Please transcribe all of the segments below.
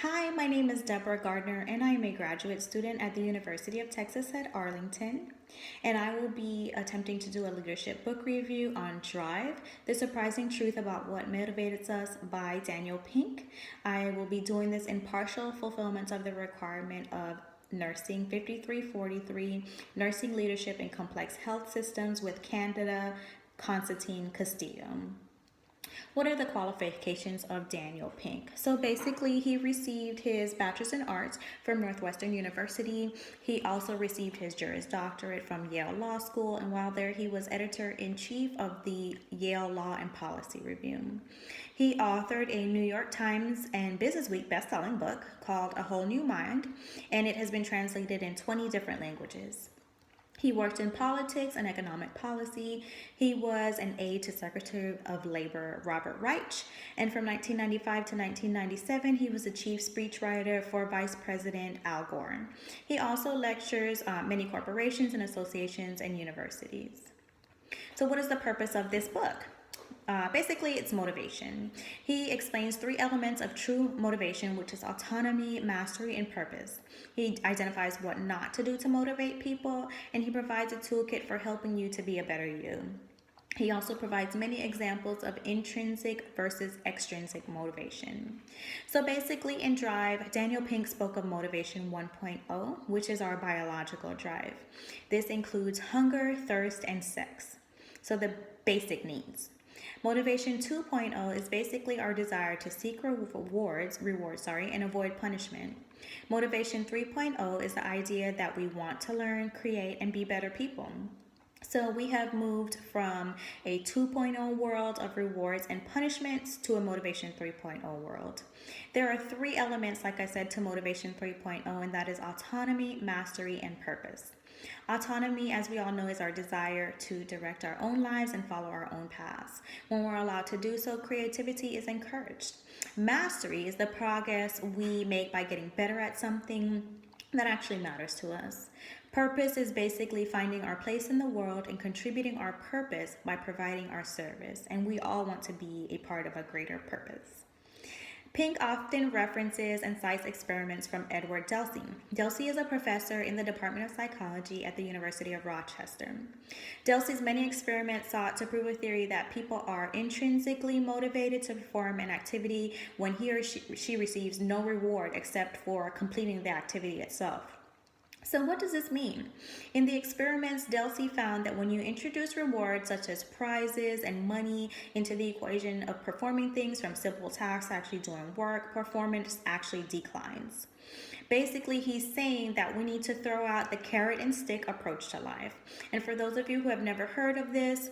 Hi, my name is Deborah Gardner, and I am a graduate student at the University of Texas at Arlington. And I will be attempting to do a leadership book review on Drive, The Surprising Truth About What Motivates Us by Daniel Pink. I will be doing this in partial fulfillment of the requirement of Nursing 5343, Nursing Leadership in Complex Health Systems with Candida Constantine Castillo. What are the qualifications of Daniel Pink? So basically, he received his bachelor's in arts from Northwestern University. He also received his Juris Doctorate from Yale Law School, and while there, he was editor in chief of the Yale Law and Policy Review. He authored a New York Times and Business Week best-selling book called A Whole New Mind, and it has been translated in 20 different languages. He worked in politics and economic policy. He was an aide to Secretary of Labor Robert Reich, and from 1995 to 1997, he was the chief speechwriter for Vice President Al Gore. He also lectures many corporations and associations and universities. So, what is the purpose of this book? Basically, it's motivation. He explains three elements of true motivation, which is autonomy, mastery, and purpose. He identifies what not to do to motivate people, and he provides a toolkit for helping you to be a better you. He also provides many examples of intrinsic versus extrinsic motivation. So basically, in Drive, Daniel Pink spoke of motivation 1.0, which is our biological drive. This includes hunger, thirst, and sex. So the basic needs. Motivation 2.0 is basically our desire to seek rewards, and avoid punishment. Motivation 3.0 is the idea that we want to learn, create, and be better people. So we have moved from a 2.0 world of rewards and punishments to a motivation 3.0 world. There are three elements, like I said, to motivation 3.0, and that is autonomy, mastery, and purpose. Autonomy, as we all know, is our desire to direct our own lives and follow our own paths. When we're allowed to do so, creativity is encouraged. Mastery is the progress we make by getting better at something that actually matters to us. Purpose is basically finding our place in the world and contributing our purpose by providing our service. And we all want to be a part of a greater purpose. Pink often references and cites experiments from Edward Delsey. Delsey is a professor in the Department of Psychology at the University of Rochester. Delsey's many experiments sought to prove a theory that people are intrinsically motivated to perform an activity when he or she receives no reward except for completing the activity itself. So what does this mean? In the experiments, Delsey found that when you introduce rewards such as prizes and money into the equation of performing things from simple tasks to actually doing work, performance actually declines. Basically, he's saying that we need to throw out the carrot and stick approach to life. And for those of you who have never heard of this,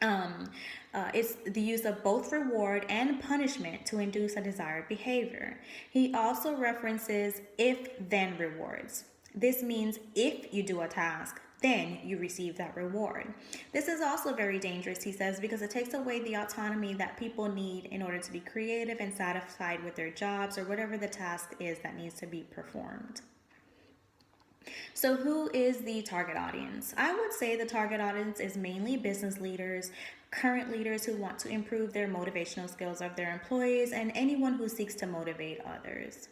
it's the use of both reward and punishment to induce a desired behavior. He also references if-then rewards. This means if you do a task, then you receive that reward. This is also very dangerous, he says, because it takes away the autonomy that people need in order to be creative and satisfied with their jobs or whatever the task is that needs to be performed. So who is the target audience? I would say the target audience is mainly business leaders, current leaders who want to improve their motivational skills of their employees, and anyone who seeks to motivate others.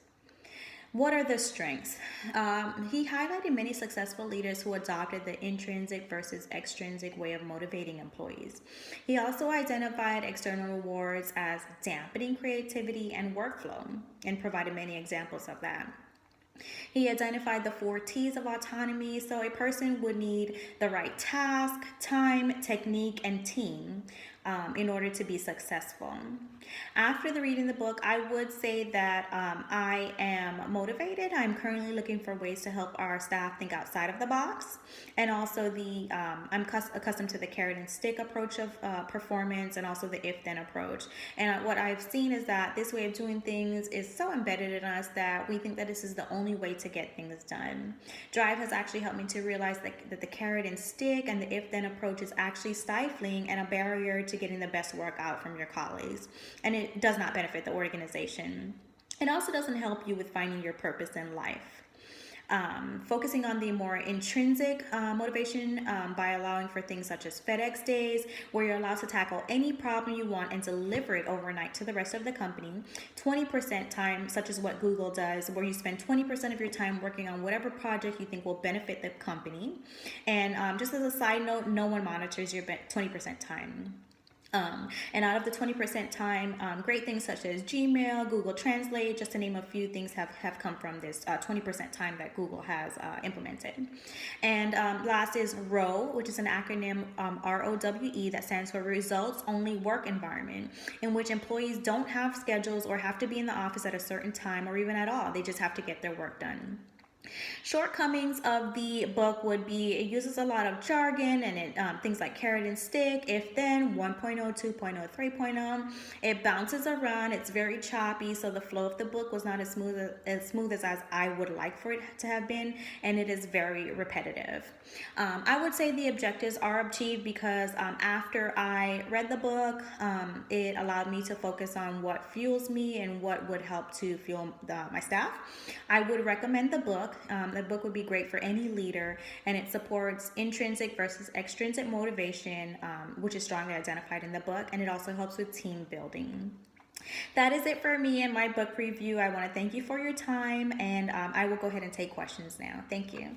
What are the strengths? He highlighted many successful leaders who adopted the intrinsic versus extrinsic way of motivating employees. He also identified external rewards as dampening creativity and workflow and provided many examples of that. He identified the 4 T's of autonomy. So a person would need the right task, time, technique, and team in order to be successful. After reading the book, I would say that I am motivated. I'm currently looking for ways to help our staff think outside of the box. And also I'm accustomed to the carrot and stick approach of performance and also the if-then approach. And what I've seen is that this way of doing things is so embedded in us that we think that this is the only way to get things done. Drive has actually helped me to realize that the carrot and stick and the if-then approach is actually stifling and a barrier to getting the best work out from your colleagues. And it does not benefit the organization. It also doesn't help you with finding your purpose in life. focusing on the more intrinsic motivation by allowing for things such as FedEx days, where you're allowed to tackle any problem you want and deliver it overnight to the rest of the company. 20% time, such as what Google does, where you spend 20% of your time working on whatever project you think will benefit the company. And just as a side note, no one monitors your 20% time. And out of the 20% time, great things such as Gmail, Google Translate, just to name a few things have come from this 20% time that Google has implemented. And last is ROWE, which is an acronym, ROWE, that stands for Results Only Work Environment, in which employees don't have schedules or have to be in the office at a certain time or even at all. They just have to get their work done. Shortcomings of the book would be it uses a lot of jargon and things like carrot and stick, if then, 1.0, 2.0, 3.0. It bounces around, it's very choppy, so the flow of the book was not as smooth as I would like for it to have been, and it is very repetitive. I would say the objectives are achieved because after I read the book, it allowed me to focus on what fuels me and what would help to fuel my staff. I would recommend the book. The book would be great for any leader, and it supports intrinsic versus extrinsic motivation, which is strongly identified in the book, and it also helps with team building. That is it for me and my book review. I want to thank you for your time, and I will go ahead and take questions now. Thank you.